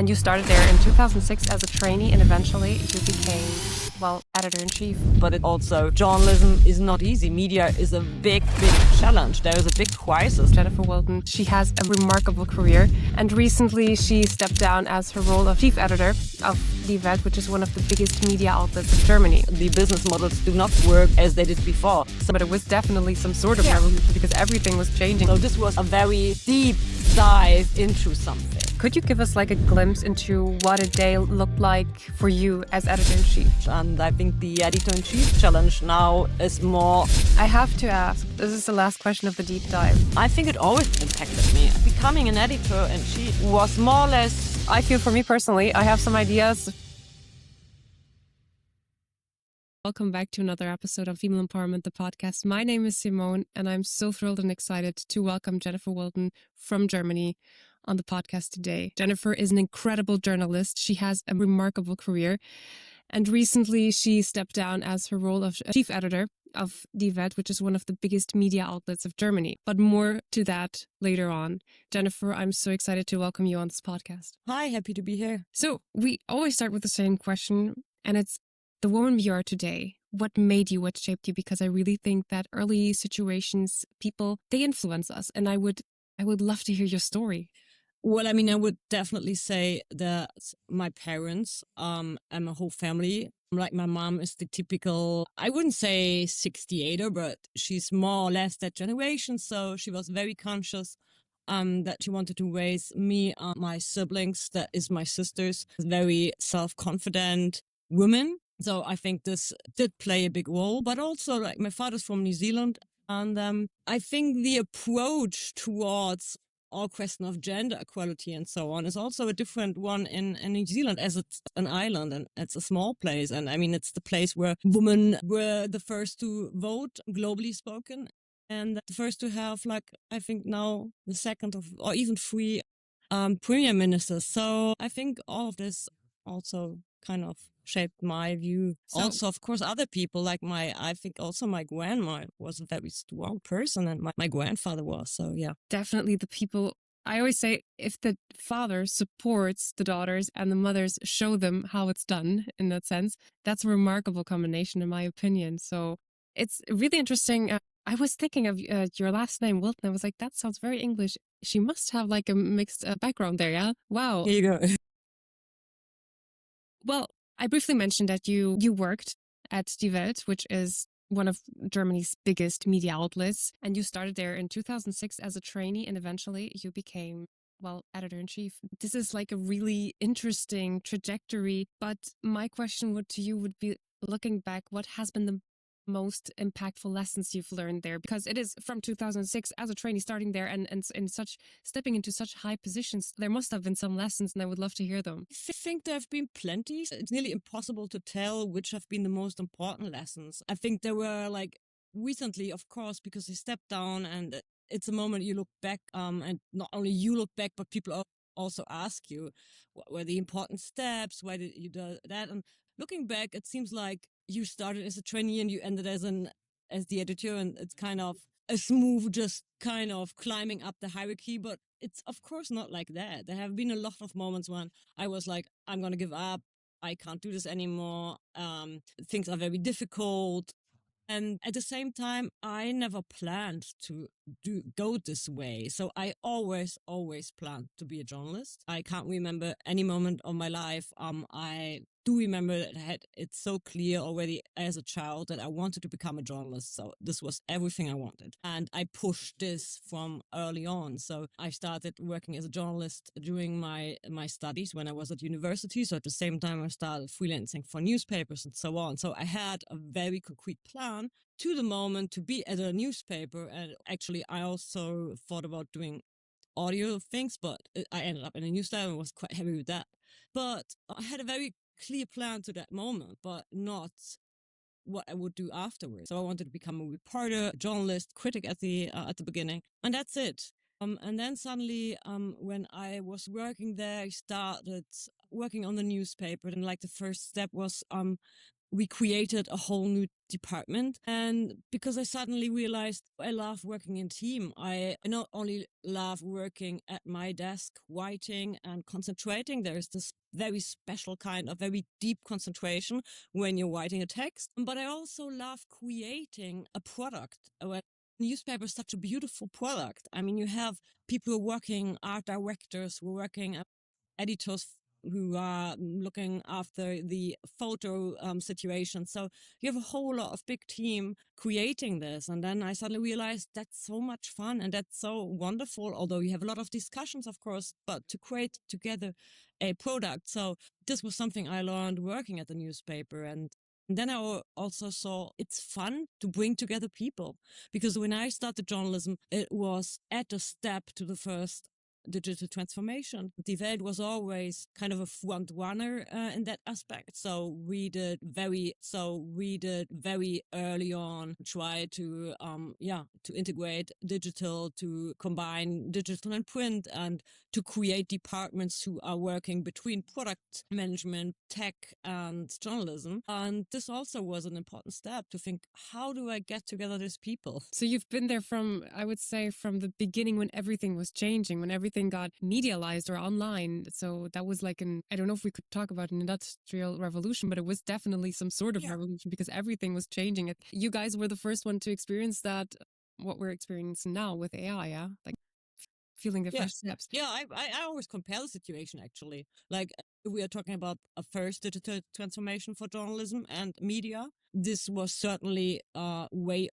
And you started there in 2006 as a trainee, and eventually you became, well, editor-in-chief. But it also, journalism is not easy. Media is a big, big challenge. There is a big crisis. Jennifer Wilton, she has a remarkable career, and recently she stepped down as her role of chief editor of the Welt, which is one of the biggest media outlets of Germany. The business models do not work as they did before. But it was definitely some sort of revolution because everything was changing. So this was a very deep dive into something. Could you give us like a glimpse into what a day looked like for you as editor-in-chief? And I think the editor-in-chief challenge now is more... I have to ask, this is the last question of the deep dive. I think it always impacted me. Becoming an editor-in-chief was more or less... I feel for me personally, I have some ideas. Welcome back to another episode of Female Empowerment, the podcast. My name is Simone, and I'm so thrilled and excited to welcome Jennifer Wilton from Germany on the podcast today. Jennifer is an incredible journalist. She has a remarkable career. And recently she stepped down as her role of chief editor of Die Welt, which is one of the biggest media outlets of Germany. But more to that later on. Jennifer, I'm so excited to welcome you on this podcast. Hi, happy to be here. So we always start with the same question, and it's the woman you are today. What made you, what shaped you? Because I really think that early situations, people, they influence us. And I would love to hear your story. Well, I mean, I would definitely say that my parents and my whole family, like my mom is the typical, I wouldn't say 68er, but she's more or less that generation. So she was very conscious that she wanted to raise me and my siblings, that is my sisters, very self-confident women. So I think this did play a big role. But also, like, my father's from New Zealand. And I think the approach towards all question of gender equality and so on is also a different one in New Zealand, as it's an island and it's a small place. And I mean, it's the place where women were the first to vote, globally spoken, and the first to have, like, I think now the second of, or even three premier ministers. So I think all of this also kind of shaped my view. So, also, of course, other people like I think also my grandma was a very strong person, and my grandfather was. So, yeah. Definitely the people. I always say if the father supports the daughters and the mothers show them how it's done in that sense, that's a remarkable combination in my opinion. So it's really interesting. I was thinking of your last name, Wilton. I was like, that sounds very English. She must have like a mixed background there, yeah? Wow. Here you go. Well, I briefly mentioned that you worked at Die Welt, which is one of Germany's biggest media outlets, and you started there in 2006 as a trainee, and eventually you became, well, editor-in-chief. This is like a really interesting trajectory, but my question to you would be, looking back, what has been the most impactful lessons you've learned there? Because it is from 2006 as a trainee starting there and in such stepping into such high positions, there must have been some lessons, and I would love to hear them. I think there have been plenty. It's nearly impossible to tell which have been the most important lessons. I think there were, like, recently, of course, because you stepped down and it's a moment you look back, and not only you look back, but people also ask you what were the important steps, why did you do that? And looking back, it seems like you started as a trainee and you ended as the editor, and it's kind of a smooth, just kind of climbing up the hierarchy. But it's of course not like that. There have been a lot of moments when I was like, I'm going to give up. I can't do this anymore. Things are very difficult. And at the same time, I never planned to go this way. So I always planned to be a journalist. I can't remember any moment of my life. I do remember that I had it so clear already as a child that I wanted to become a journalist. So this was everything I wanted. And I pushed this from early on. So I started working as a journalist during my studies when I was at university. So at the same time, I started freelancing for newspapers and so on. So I had a very concrete plan to the moment to be at a newspaper. And actually, I also thought about doing audio things, but I ended up in a newsletter and was quite happy with that. But I had a very clear plan to that moment, but not what I would do afterwards. So I wanted to become a reporter, journalist, critic at the beginning, and that's it. And then suddenly, when I was working there, I started working on the newspaper, and like the first step was we created a whole new department. And because I suddenly realized I love working in team, I not only love working at my desk, writing and concentrating. There is this very special kind of very deep concentration when you're writing a text, but I also love creating a product. Newspaper is such a beautiful product. I mean, you have people who are working, art directors who are working, editors who are looking after the photo situation. So you have a whole lot of big team creating this. And then I suddenly realized that's so much fun and that's so wonderful. Although you have a lot of discussions, of course, but to create together a product. So this was something I learned working at the newspaper. And then I also saw it's fun to bring together people, because when I started journalism, it was at a step to the first digital transformation. Die Welt was always kind of a front runner in that aspect. So we did very early on try to to integrate digital, to combine digital and print, and to create departments who are working between product management, tech, and journalism. And this also was an important step to think, how do I get together these people? So you've been there from, I would say, from the beginning when everything was changing, when everything got medialized or online. So that was like I don't know if we could talk about an industrial revolution, but it was definitely some sort of revolution because everything was changing. You guys were the first one to experience that, what we're experiencing now with AI, yeah? Like feeling the first steps. Yeah, I always compare the situation, actually. Like, we are talking about a first digital transformation for journalism and media. This was certainly way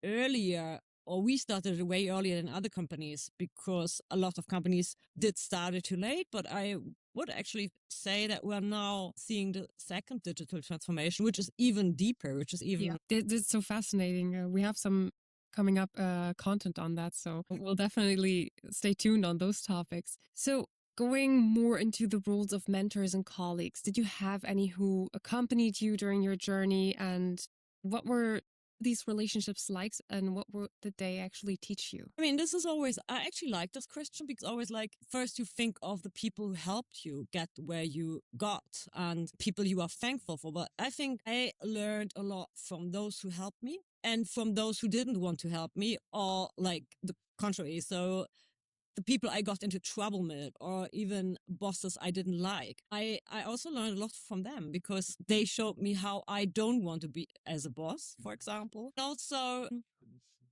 earlier, or we started way earlier than other companies, because a lot of companies did start it too late. But I would actually say that we're now seeing the second digital transformation, which is even deeper, which is even... Yeah, this is so fascinating. We have some coming up content on that, so we'll definitely stay tuned on those topics. So going more into the roles of mentors and colleagues, did you have any who accompanied you during your journey, and what were these relationships like, and did they actually teach you? I mean, this is always, I actually like this question, because always, like, first you think of the people who helped you get where you got and people you are thankful for. But I think I learned a lot from those who helped me and from those who didn't want to help me, or like the contrary. So the people I got into trouble with, or even bosses I didn't like, I also learned a lot from them, because they showed me how I don't want to be as a boss, for example. Also,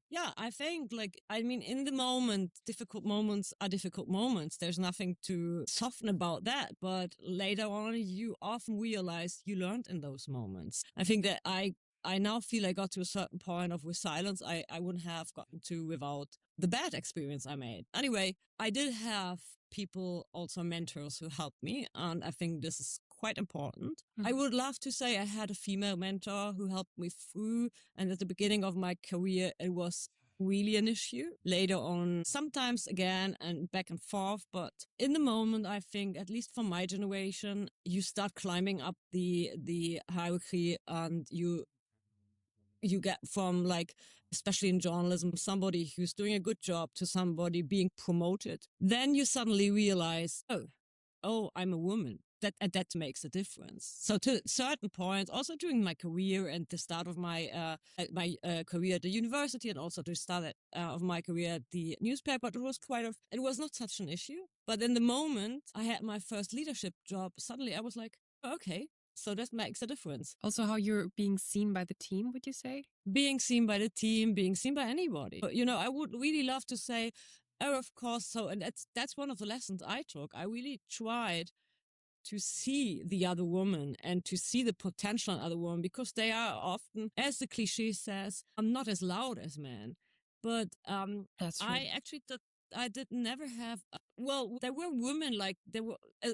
yeah, I think, like, I mean, in the moment, difficult moments are difficult moments. There's nothing to soften about that. But later on, you often realize you learned in those moments. I think that I now feel I got to a certain point of resilience I wouldn't have gotten to without the bad experience I made. Anyway, I did have people, also mentors, who helped me. And I think this is quite important. I would love to say I had a female mentor who helped me through. And at the beginning of my career, it was really an issue. Later on, sometimes again, and back and forth. But in the moment, I think, at least for my generation, you start climbing up the hierarchy, and you get from, like, especially in journalism, somebody who's doing a good job to somebody being promoted. Then you suddenly realize, oh, I'm a woman. That makes a difference. So to certain points, also during my career and the start of my career at the university, and also the start of my career at the newspaper, it was not such an issue. But in the moment I had my first leadership job, suddenly I was like, okay, so that makes a difference. Also, how you're being seen by the team, would you say? Being seen by the team, being seen by anybody. But, I would really love to say, oh, of course. So, and that's one of the lessons I took. I really tried to see the other woman and to see the potential in other women, because they are often, as the cliche says, not as loud as men. But That's true. I actually I did never have. Well, there were women, like, it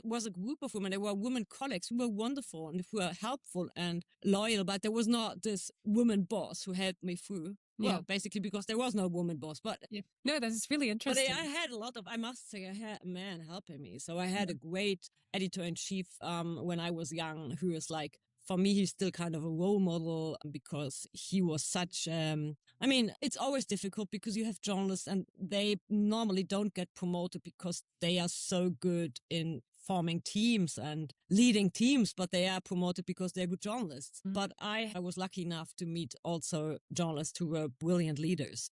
was a group of women. There were women colleagues who were wonderful and who were helpful and loyal, but there was not this woman boss who helped me through. Well, basically because there was no woman boss. But no, that is really interesting. But I had a lot of, I must say, I had a man helping me. So I had a great editor-in-chief when I was young, who was like, for me, he's still kind of a role model, because he was such, I mean, it's always difficult because you have journalists and they normally don't get promoted because they are so good in forming teams and leading teams, but they are promoted because they're good journalists. But I was lucky enough to meet also journalists who were brilliant leaders.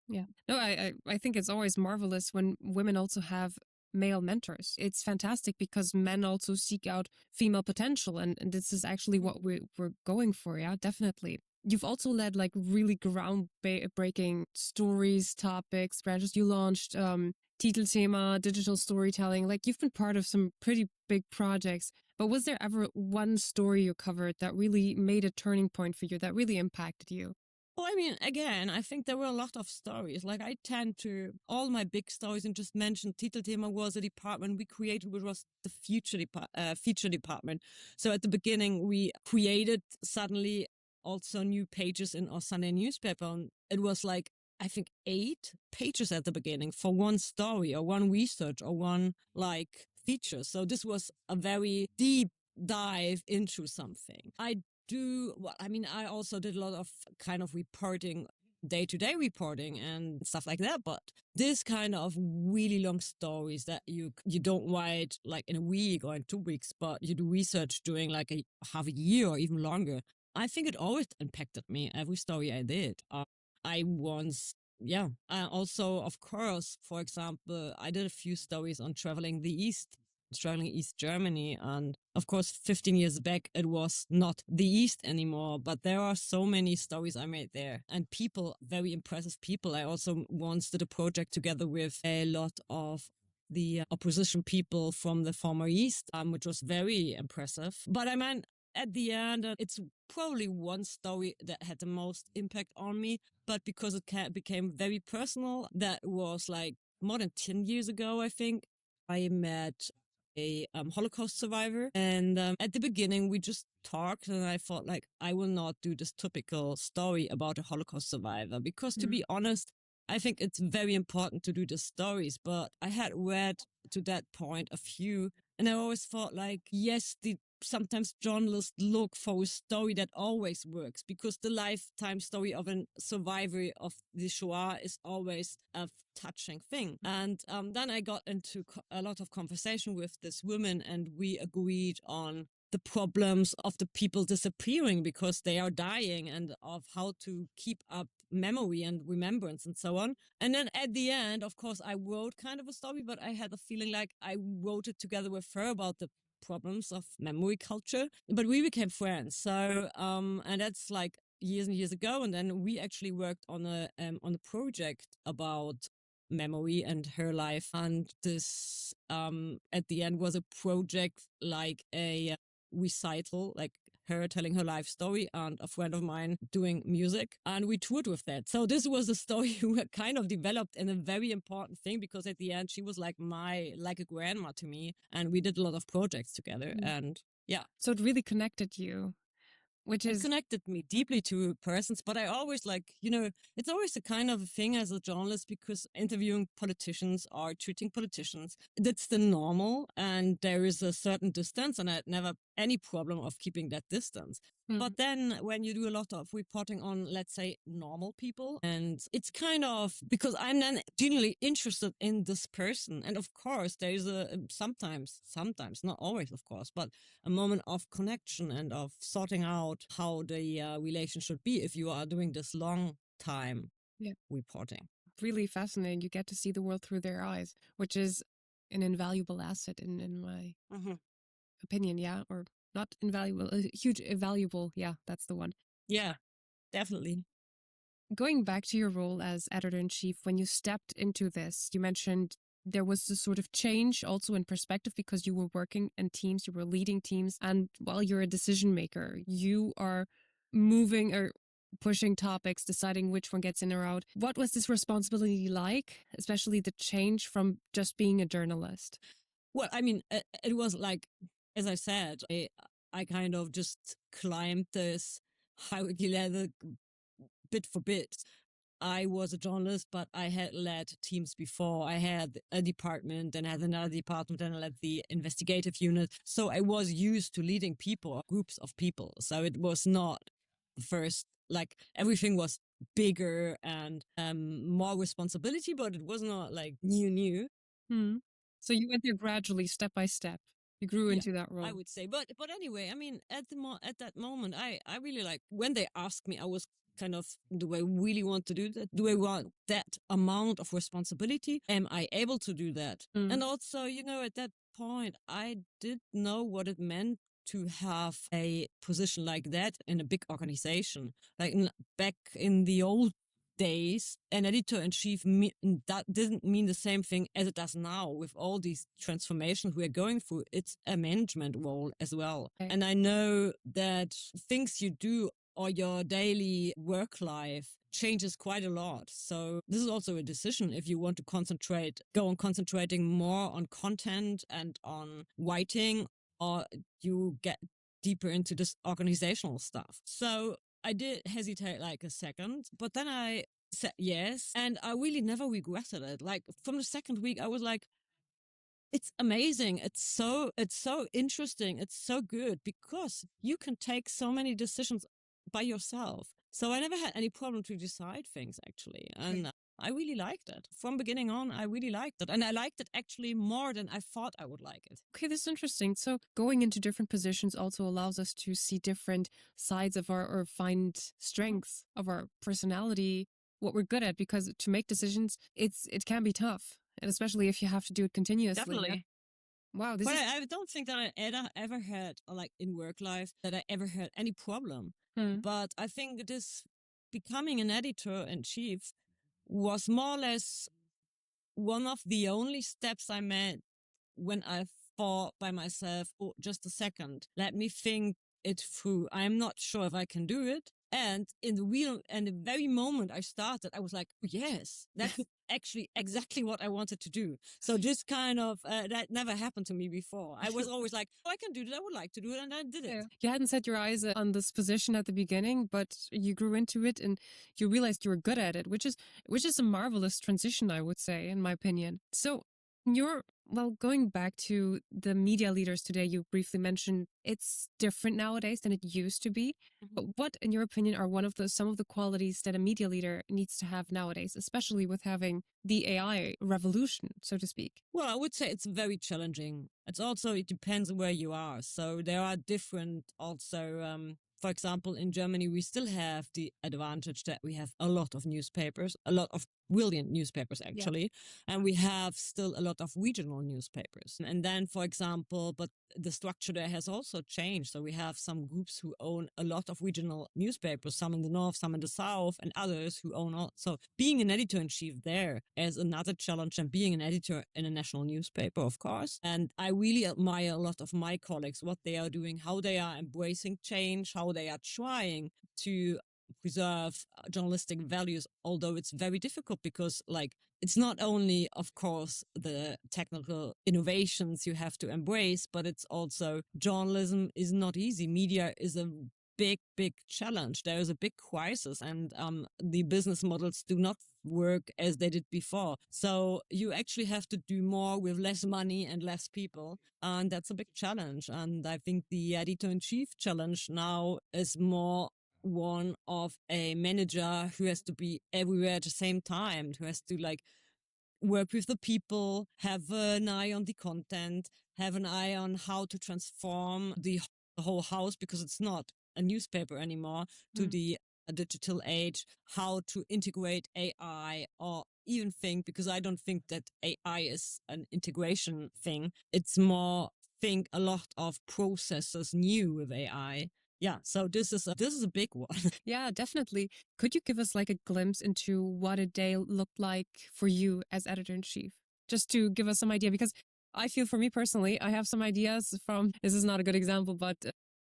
Yeah. No, I think it's always marvelous when women also have male mentors. It's fantastic because men also seek out female potential. And this is actually what we're going for. Yeah, definitely. You've also led like really groundbreaking stories, topics, branches. You launched Titelthema, digital storytelling. Like you've been part of some pretty big projects. But was there ever one story you covered that really made a turning point for you, that really impacted you? Well, I mean, again, I think there were a lot of stories. Like I tend to, all my big stories, and just mentioned Titelthema was a department we created, which was the feature department. So at the beginning, we created suddenly also new pages in our Sunday newspaper. And it was like, I think 8 pages at the beginning for one story or one research or one like feature. So this was a very deep dive into something. I also did a lot of kind of reporting, day-to-day reporting and stuff like that. But this kind of really long stories that you don't write like in a week or in 2 weeks, but you do research during like a half a year or even longer. I think it always impacted me, every story I did. I once, yeah. Also, of course, for example, I did a few stories on traveling East Germany. And of course, 15 years back, it was not the East anymore, but there are so many stories I made there and people, very impressive people. I also once did a project together with a lot of the opposition people from the former East, which was very impressive. But I mean, at the end, it's probably one story that had the most impact on me, but because it became very personal, that was like more than 10 years ago, I think. I met a Holocaust survivor. And at the beginning, we just talked, and I thought, like, I will not do this typical story about a Holocaust survivor because, to be honest, I think it's very important to do the stories. But I had read to that point a few, and I always thought, like, yes, sometimes journalists look for a story that always works because the lifetime story of a survivor of the Shoah is always a touching thing. And then I got into a lot of conversation with this woman, and we agreed on the problems of the people disappearing because they are dying, and of how to keep up memory and remembrance and so on. And then at the end, of course, I wrote kind of a story, but I had a feeling like I wrote it together with her about the problems of memory culture, but we became friends. So and that's like years and years ago. And then we actually worked on a project about memory and her life. And this at the end was a project like a recital, like her telling her life story and a friend of mine doing music, and we toured with that. So this was a story we kind of developed in a very important thing, because at the end she was like a grandma to me, and we did a lot of projects together. And yeah, so it really connected you, which it is connected me deeply to persons. But I always it's always a kind of a thing as a journalist, because interviewing politicians or treating politicians, that's the normal, and there is a certain distance, and I had never any problem of keeping that distance. But then when you do a lot of reporting on, let's say, normal people, and it's kind of because I'm then genuinely interested in this person. And of course, there is sometimes, not always, of course, but a moment of connection and of sorting out how the relation should be if you are doing this long time reporting. really fascinating. You get to see the world through their eyes, which is an invaluable asset in my opinion. Yeah. Or not invaluable, a huge, valuable. Yeah, that's the one. Yeah, definitely. Going back to your role as editor-in-chief, when you stepped into this, you mentioned there was this sort of change also in perspective because you were working in teams, you were leading teams, and while you're a decision maker, you are moving or pushing topics, deciding which one gets in or out. What was this responsibility like, especially the change from just being a journalist? Well, I mean, it was like, as I said, I kind of just climbed this hierarchy ladder bit for bit. I was a journalist, but I had led teams before. I had a department, and I had another department, and I led the investigative unit. So I was used to leading people, groups of people. So it was not the first, like everything was bigger and more responsibility, but it was not like new. So you went there gradually, step by step. You grew Yeah, into that I role. would say. But anyway, I mean, at that moment, I really like when they asked me, I was kind of, do I really want to do that? Do I want that amount of responsibility? Am I able to do that? Mm. And also, at that point, I did know what it meant to have a position like that in a big organization. Like back in the old days, an editor-in-chief that didn't mean the same thing as it does now with all these transformations we're going through. It's a management role as well. Okay. And I know that things you do or your daily work life changes quite a lot. So this is also a decision if you want to go on concentrating more on content and on writing, or you get deeper into this organizational stuff. So I did hesitate like a second, but then I said yes. And I really never regretted it. Like from the second week, I was like, it's amazing. It's so interesting. It's so good because you can take so many decisions by yourself. So I never had any problem to decide things actually. And I really liked it. From beginning on, I really liked it. And I liked it actually more than I thought I would like it. Okay, this is interesting. So going into different positions also allows us to see different sides of or find strengths of our personality, what we're good at, because to make decisions, it can be tough. And especially if you have to do it continuously. Definitely. Wow, this But is I don't think that I ever had, like in work life, that I ever had any problem. Hmm. But I think this becoming an editor in chief was more or less one of the only steps I made when I thought by myself, oh, just a second, let me think it through. I'm not sure if I can do it. And the very moment I started, I was like, oh, yes, that's actually exactly what I wanted to do. So just kind of, that never happened to me before. I was always like, oh, I can do that. I would like to do it. And I did it. Yeah. You hadn't set your eyes on this position at the beginning, but you grew into it and you realized you were good at it, which is a marvelous transition, I would say, in my opinion. So going back to the media leaders today, you briefly mentioned it's different nowadays than it used to be. But what, in your opinion, are some of the qualities that a media leader needs to have nowadays, especially with having the AI revolution, so to speak? Well, I would say it's very challenging. It depends where you are. So there are different also, for example, in Germany, we still have the advantage that we have a lot of newspapers, a lot of brilliant newspapers actually. And we have still a lot of regional newspapers. And then, for example, but the structure there has also changed. So we have some groups who own a lot of regional newspapers, some in the north, some in the south, and others who own all. So being an editor in chief there is another challenge than being an editor in a national newspaper, of course. And I really admire a lot of my colleagues, what they are doing, how they are embracing change, how they are trying to preserve journalistic values, although it's very difficult because it's not only, of course, the technical innovations you have to embrace, but it's also journalism is not easy. Media is a big challenge. There is a big crisis, and the business models do not work as they did before. So you actually have to do more with less money and less people, and that's a big challenge. And I think the editor-in-chief challenge now is more one of a manager who has to be everywhere at the same time, who has to work with the people, have an eye on the content, have an eye on how to transform the whole house, because it's not a newspaper anymore, to the digital age, how to integrate AI, or even think, because I don't think that AI is an integration thing. It's more think a lot of processes new with AI. Yeah, so this is a big one. Yeah, definitely. Could you give us like a glimpse into what a day looked like for you as editor in chief? Just to give us some idea, because I feel for me personally, I have some ideas from, this is not a good example, but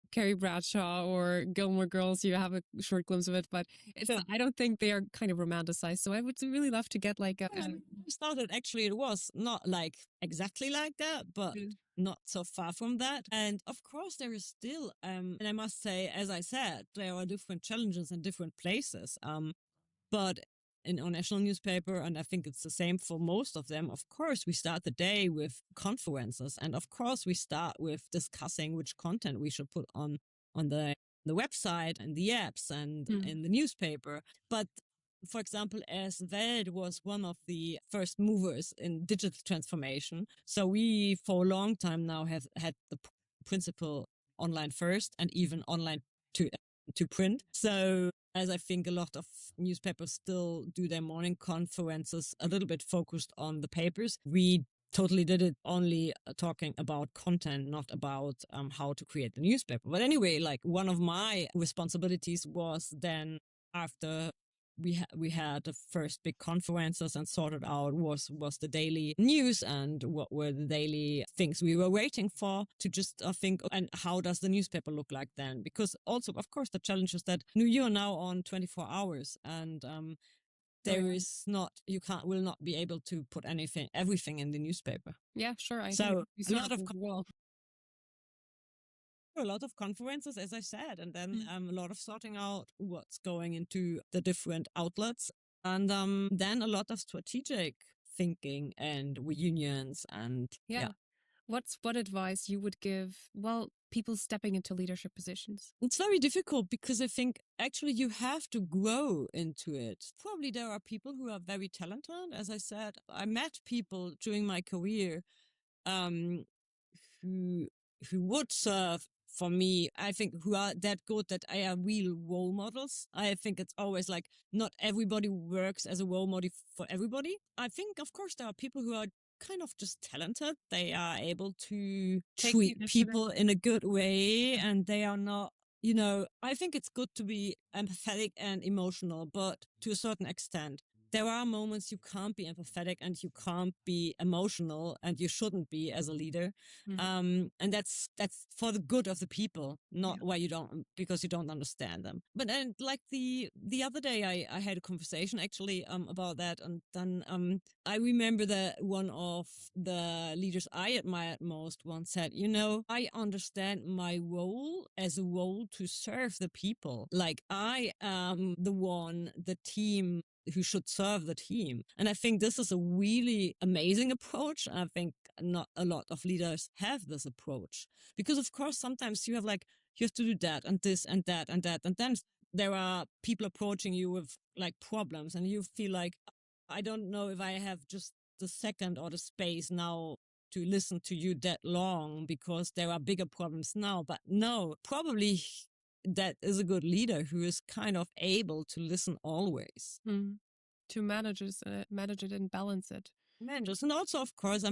Carrie Bradshaw or Gilmore Girls, you have a short glimpse of it, but I don't think they are kind of romanticized. So I would really love to get like Started actually, it was not like exactly like that, but not so far from that. And of course, there is still, and I must say, as I said, there are different challenges in different places. But in our national newspaper, and I think it's the same for most of them, of course, we start the day with conferences. And of course, we start with discussing which content we should put on the website and the apps and in the newspaper. But for example, as Welt was one of the first movers in digital transformation. So we, for a long time now, have had the principle online first and even online to print. So as I think a lot of newspapers still do their morning conferences a little bit focused on the papers, we totally did it only talking about content, not about how to create the newspaper. But anyway, like one of my responsibilities was then after we had the first big conferences and sorted out was the daily news and what were the daily things we were waiting for to just think, and how does the newspaper look like then? Because also, of course, the challenge is that you are now on 24 hours and there is not, will not be able to put everything in the newspaper. Yeah, sure. I So think a lot of conferences, as I said, and then a lot of sorting out what's going into the different outlets, and then a lot of strategic thinking and reunions and yeah. What advice you would give, well, people stepping into leadership positions? It's very difficult because I think actually you have to grow into it. Probably there are people who are very talented. As I said, I met people during my career um, who would serve for me. I think who are that good that I are real role models. I think it's always like not everybody works as a role model for everybody. I think of course there are people who are kind of just talented. They are able to treat people in a good way and they are not, I think it's good to be empathetic and emotional, but to a certain extent. There are moments you can't be empathetic and you can't be emotional and you shouldn't be as a leader. And that's for the good of the people, not why because you don't understand them. But then like the other day I had a conversation actually about that. And then I remember that one of the leaders I admired most once said, I understand my role as a role to serve the people. Like I am the team who should serve the team. And I think this is a really amazing approach. I think not a lot of leaders have this approach because of course, sometimes you have to do that and this and that and that. And then there are people approaching you with like problems and you feel like, I don't know if I have just the second or the space now to listen to you that long because there are bigger problems now. But no, probably that is a good leader who is kind of able to listen always. To manage it and balance it. Managers. And also, of course,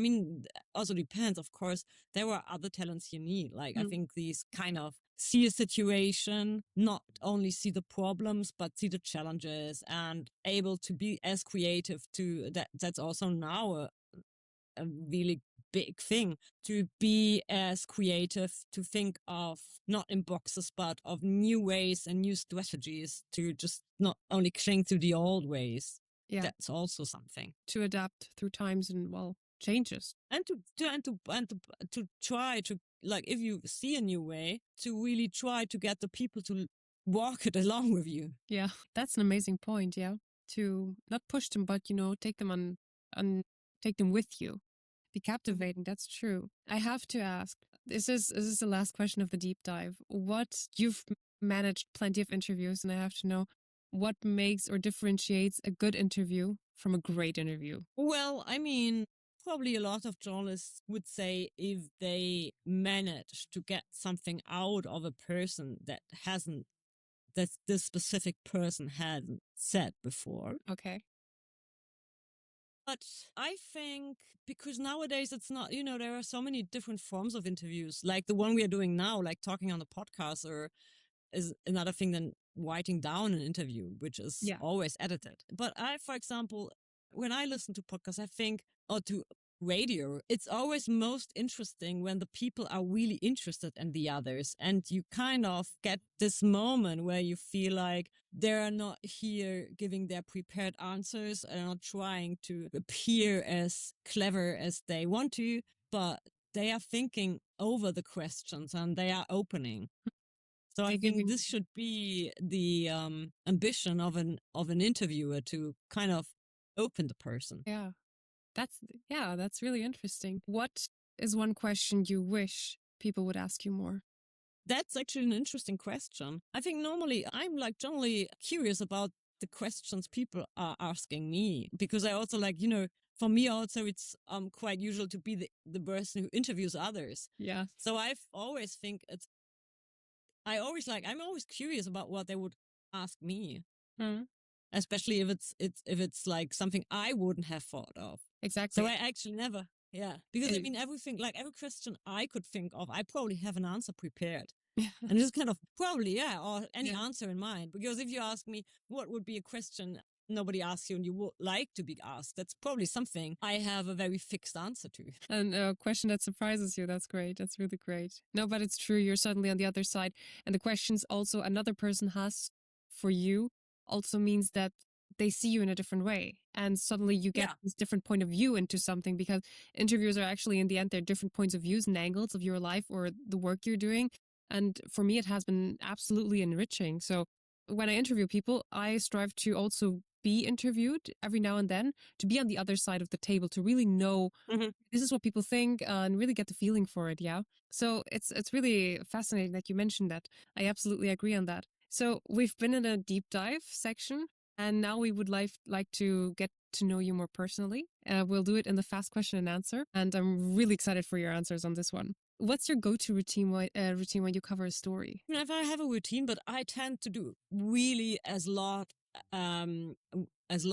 also depends, of course, there are other talents you need. Like, I think these kind of see a situation, not only see the problems, but see the challenges and able to be as creative to that. That's also now a really big thing to be as creative, to think of not in boxes, but of new ways and new strategies to just not only cling to the old ways. Yeah. That's also something. To adapt through times and, changes. And to try to, like, if you see a new way, to really try to get the people to walk it along with you. Yeah, that's an amazing point, yeah. To not push them, but, take them take them with you. Be captivating, that's true. I have to ask, this is the last question of the deep dive. You've managed plenty of interviews, and I have to know, what makes or differentiates a good interview from a great interview? Well, probably a lot of journalists would say if they manage to get something out of a person that this specific person hadn't said before. Okay. But I think because nowadays it's not, there are so many different forms of interviews, like the one we are doing now, like talking on the podcast, or is another thing than writing down an interview, which is always edited. But for example, when I listen to podcasts, I think, or to radio, it's always most interesting when the people are really interested in the others. And you kind of get this moment where you feel like they're not here giving their prepared answers and not trying to appear as clever as they want to, but they are thinking over the questions and they are opening. So I think this should be the ambition of an interviewer, to kind of open the person. Yeah. That's really interesting. What is one question you wish people would ask you more? That's actually an interesting question. I think normally I'm generally curious about the questions people are asking me, because I also like, for me also it's quite usual to be the person who interviews others. Yeah. So I'm always curious about what they would ask me, Mhm. especially if it's like something I wouldn't have thought of. So Exactly. I actually never, yeah, because I And mean everything, like every question I could think of, I probably have an answer prepared. And just kind of probably, yeah, or any yeah. answer in mind. Because if you ask me what would be a question nobody asks you and you would like to be asked, that's probably something I have a very fixed answer to. And a question that surprises you. That's great. That's really great. No, but it's true. You're suddenly on the other side. And the questions also another person has for you also means that they see you in a different way. And suddenly you get Yeah. this different point of view into something because interviews are actually, in the end, they're different points of views and angles of your life or the work you're doing. And for me, it has been absolutely enriching. So when I interview people, I strive to also be interviewed every now and then, to be on the other side of the table, to really know Hmm. this is what people think and really get the feeling for it. Yeah. So it's really fascinating that you mentioned that. I absolutely agree on that. So we've been in a deep dive section, and now we would like to get to know you more personally. We'll do it in the fast question and answer, and I'm really excited for your answers on this one. What's your go-to routine when you cover a story? If I have a routine, but I tend to do really um, as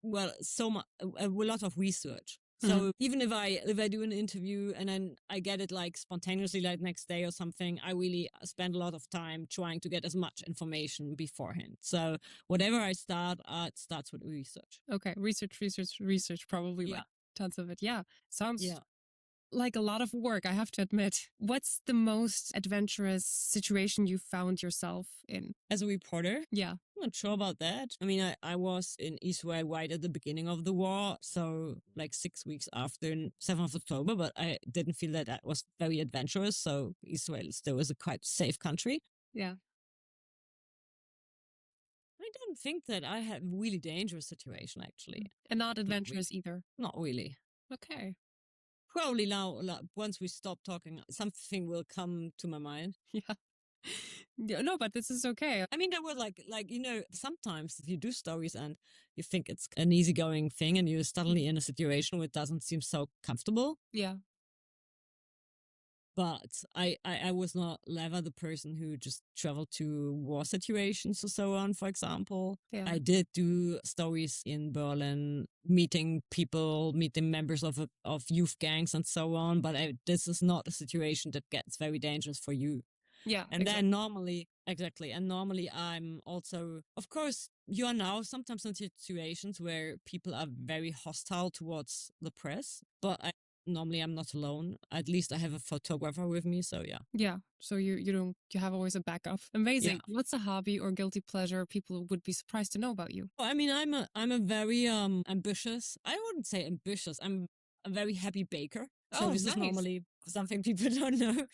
well, so much, a lot of research. Mhm. So even if I do an interview and then I get it like spontaneously like next day or something, I really spend a lot of time trying to get as much information beforehand. So whatever I start, it starts with research. Okay, research, probably Yeah. like tons of it. Yeah, sounds Yeah. like a lot of work, I have to admit. What's the most adventurous situation you found yourself in? As a reporter, Yeah. I'm not sure about that. I mean, I was in Israel right at the beginning of the war, so like 6 weeks after 7th of October, but I didn't feel that that was very adventurous. So Israel still is a quite safe country. Yeah. I don't think that I had a really dangerous situation, actually. And not Not really. adventurous either. Not really. Okay. Probably now, once we stop talking, something will come to my mind. Yeah. Yeah, no, but this is okay. I mean, there were sometimes if you do stories and you think it's an easygoing thing and you're suddenly in a situation where it doesn't seem so comfortable. Yeah. But I was not never the person who just traveled to war situations or so on, for example. Yeah. I did do stories in Berlin, meeting people, meeting members of youth gangs and so on. But this is not a situation that gets very dangerous for you. Yeah. And then normally I'm also, of course, you are now sometimes in situations where people are very hostile towards the press, but normally I'm not alone. At least I have a photographer with me. So yeah. Yeah. So you have always a backup. Amazing. Yeah. What's a hobby or guilty pleasure people would be surprised to know about you? Well, I mean, I'm a very ambitious. I wouldn't say ambitious. I'm a very happy baker. So Oh, this is nice. normally something people don't know.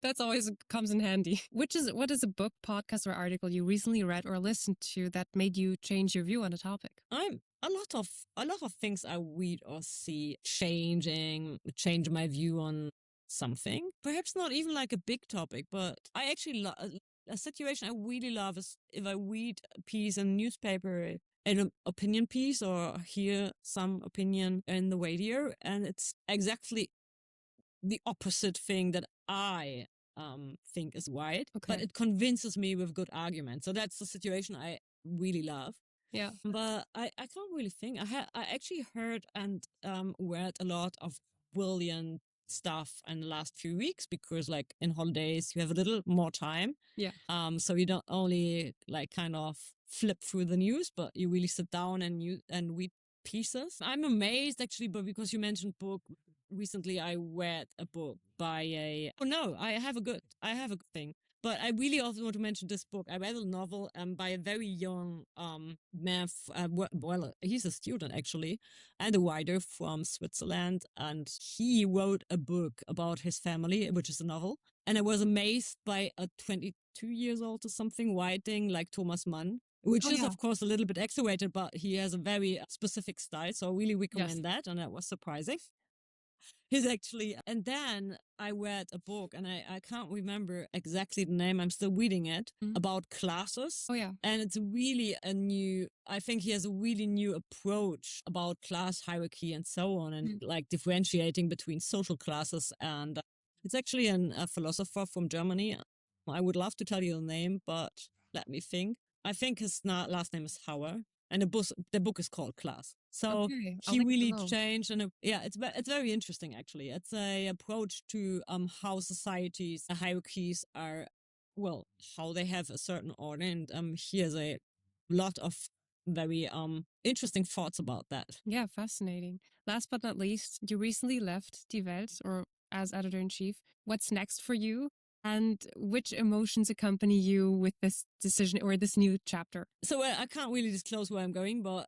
That's always comes in handy. What is a book, podcast, or article you recently read or listened to that made you change your view on a topic? I'm a lot of things I read or see change my view on something. Perhaps not even like a big topic, but I actually a situation I really love is if I read a piece in a newspaper, an opinion piece, or hear some opinion in the radio, and it's exactly the opposite thing that I think is right, but Okay. it convinces me with good arguments. So that's the situation I really love. Yeah. But I can't really think. I actually heard and read a lot of brilliant stuff in the last few weeks because like in holidays you have a little more time. Yeah. So you don't only like kind of flip through the news, but you really sit down and read pieces. I'm amazed actually, but because you mentioned book, recently I read a book by oh no, I have a good thing. But I really also want to mention this book. I read a novel by a very young man. Well, he's a student actually, and a writer from Switzerland. And he wrote a book about his family, which is a novel. And I was amazed by a 22 years old or something writing like Thomas Mann, which Oh is, yeah. of course, a little bit exaggerated, but he has a very specific style. So I really Yes. recommend that. And that was surprising. He's actually, and then I read a book, and I can't remember exactly the name. I'm still reading it, Mhm. about classes. Oh, yeah. And it's really I think he has a really new approach about class hierarchy and so on, and like differentiating between social classes. And it's actually a philosopher from Germany. I would love to tell you the name, but let me think. I think his last name is Hauer, and the book is called Class. So Okay, I'll he link really below. changed, and yeah, it's very interesting actually. It's a approach to how societies hierarchies are, well, how they have a certain order, and he has a lot of very interesting thoughts about that. Yeah, fascinating. Last but not least, you recently left Die Welt, or as editor-in-chief. What's next for you? And which emotions accompany you with this decision or this new chapter? So I can't really disclose where I'm going, but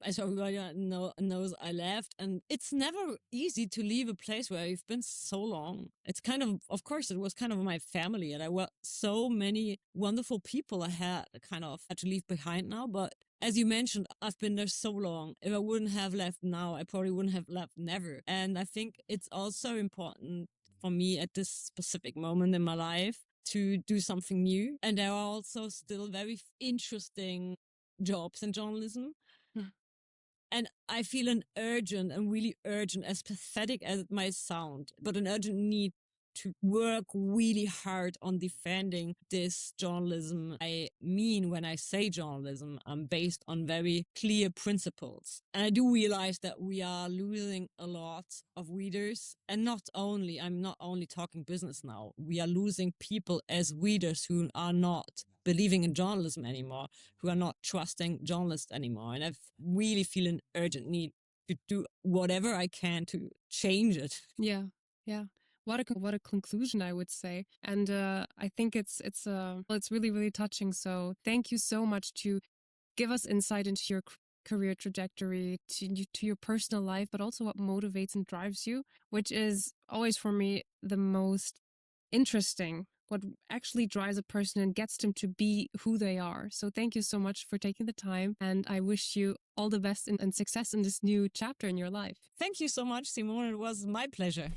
as everybody knows, I left, and it's never easy to leave a place where you've been so long. It's of course, it was kind of my family, and I were so many wonderful people I had to leave behind now. But as you mentioned, I've been there so long. If I wouldn't have left now, I probably wouldn't have left never. And I think it's also important for me at this specific moment in my life to do something new. And there are also still very interesting jobs in journalism. Hmm. And I feel and really urgent, as pathetic as it might sound, but an urgent need to work really hard on defending this journalism. I mean, when I say journalism, I'm based on very clear principles. And I do realize that we are losing a lot of readers. And I'm not only talking business now, we are losing people as readers who are not believing in journalism anymore, who are not trusting journalists anymore. And I really feel an urgent need to do whatever I can to change it. Yeah, yeah. What a conclusion, I would say. And I think well, it's really, really touching. So thank you so much to give us insight into your career trajectory, to your personal life, but also what motivates and drives you, which is always for me the most interesting. What actually drives a person and gets them to be who they are. So thank you so much for taking the time, and I wish you all the best and success in this new chapter in your life. Thank you so much, Simone. It was my pleasure.